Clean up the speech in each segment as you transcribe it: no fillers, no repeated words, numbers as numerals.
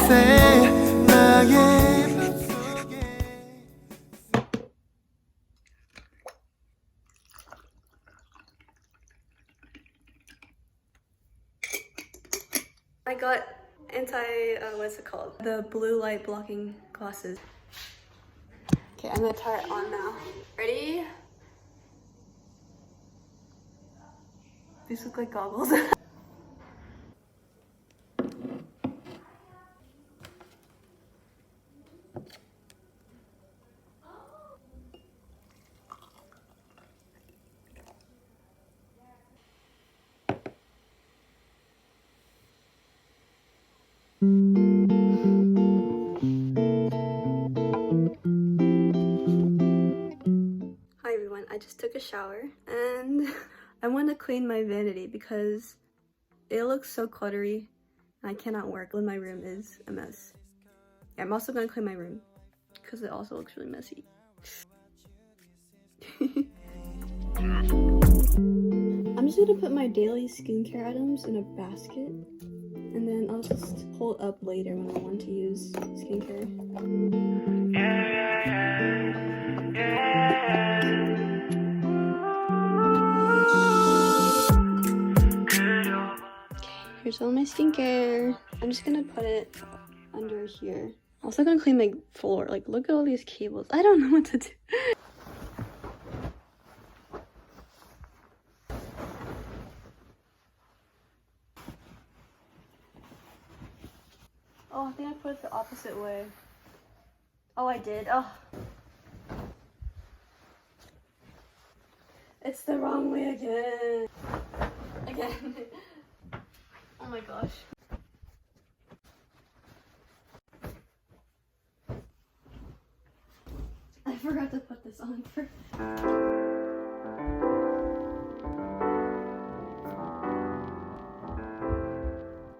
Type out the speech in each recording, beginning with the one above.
어느새 나의 맘속에. I got what's it called? The blue light blocking glasses. Okay, I'm gonna try it on now. Ready? These look like goggles. Hi everyone, I just took a shower and I want to clean my vanity because it looks so cluttery and I cannot work when my room is a mess. Yeah, I'm also going to clean my room because it also looks really messy. I'm just going to put my daily skincare items in a basket and then I'll just pull it up later when I want to use skincare. Here's all my skincare. I'm just gonna put it under here. I'm also gonna clean my floor. Like, look at all these cables. I don't know what to do. Oh, I think I put it the opposite way. Oh, I did. Oh. It's the wrong way again. Again. Oh my gosh. I forgot to put this on first.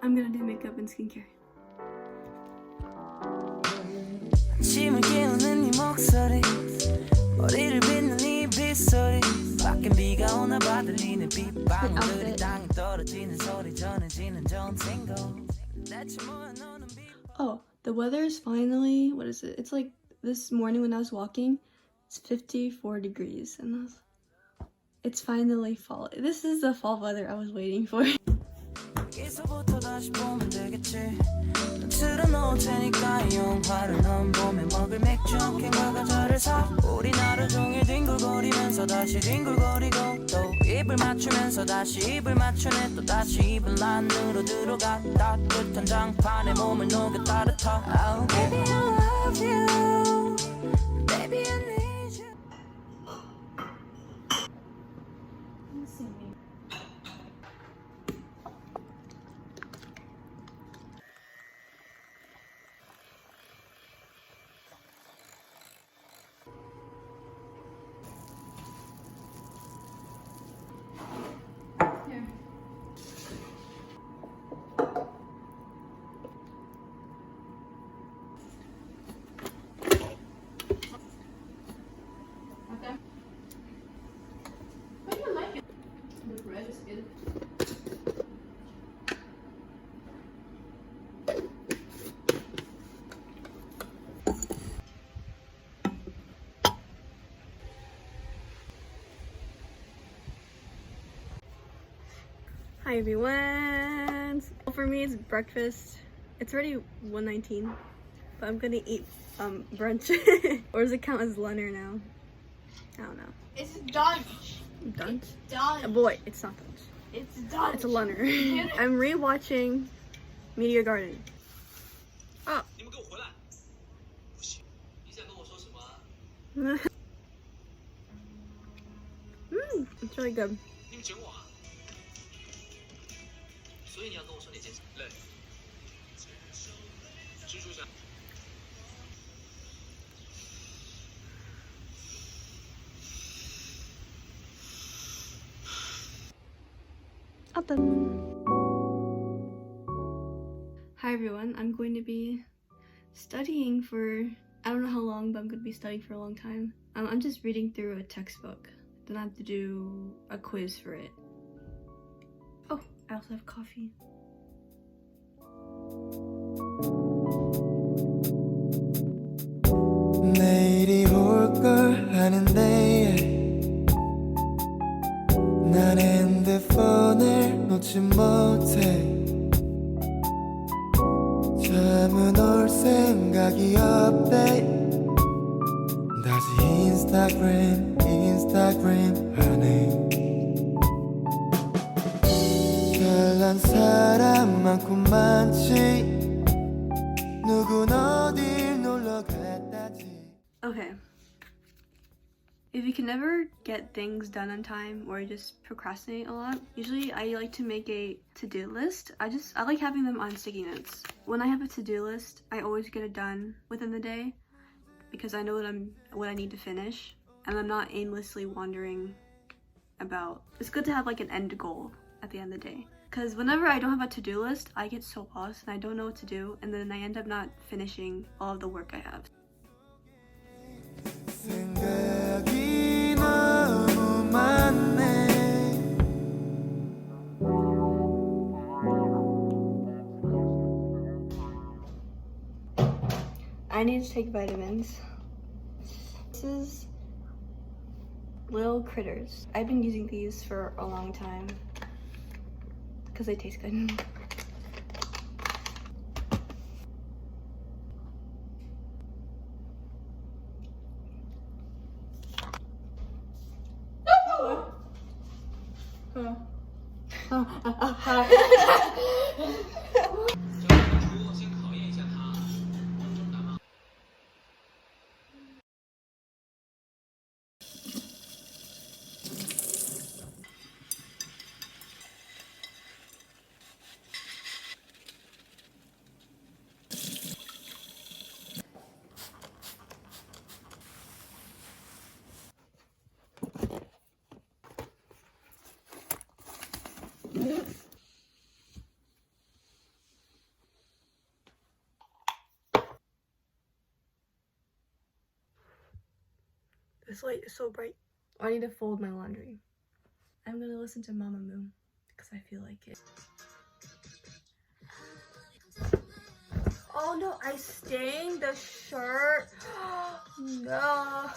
I'm gonna do makeup and skincare. 아침을 깨우는 네 목소리 머리를 빗는 네 빗소리 밖엔 비가 오나 봐 들리는 빗방울들이 땅에 떨어지는 소리 전해지는 좋은 탱고 대체 뭐야 너는 Oh, the weather is finally, what is it? It's like this morning when I was walking, it's 54 degrees and it's finally fall. This is the fall weather I was waiting for. 여기서부터 다시 보면 되겠지 틀어놓을 테니까 영화를 넌 봄에 먹을 맥주 캔과 과자를 사 우린 하루 종일 뒹굴거리면서 다시 뒹굴거리고 또 입을 맞추면서 다시 입을 맞추네 또 다시 입을 안으로 들어가 따뜻한 장판에 몸을 녹여 따뜻하 Oh baby I love you Baby I need you Hi everyone! For me it's breakfast. It's already 1:19, but I'm gonna eat brunch. Or does it count as lunch now? I don't know. It's lunch. Lunch? It's lunch. Oh boy, it's not lunch. It's lunch. It's a lunner. I'm rewatching Meteor Garden. Oh. It's really good. Hi everyone, I'm going to be studying for, I don't know how long, but I'm going to be studying for a long time. I'm just reading through a textbook. Then I have to do a quiz for it. Oh, I also have coffee. 핸드폰을 놓지 못해 잠은 올 생각이 없대 다시 인스타그램 하네 별난 사람만큼 많지 누군 어딜 놀러 갔다지 Okay. If you can never get things done on time or just procrastinate a lot, usually I like to make a to-do list. I like having them on sticky notes. When I have a to-do list, I always get it done within the day because I know what I need to finish and I'm not aimlessly wandering about. It's good to have like an end goal at the end of the day. Because whenever I don't have a to-do list, I get so lost and I don't know what to do and then I end up not finishing all of the work I have. 생각이 너무 많네 I need to take vitamins. This is Little Critters. I've been using these for a long time because they taste good. This light is so bright. I need to fold my laundry. I'm gonna listen to Mama Moo because I feel like it. Oh no, I stained the shirt. No.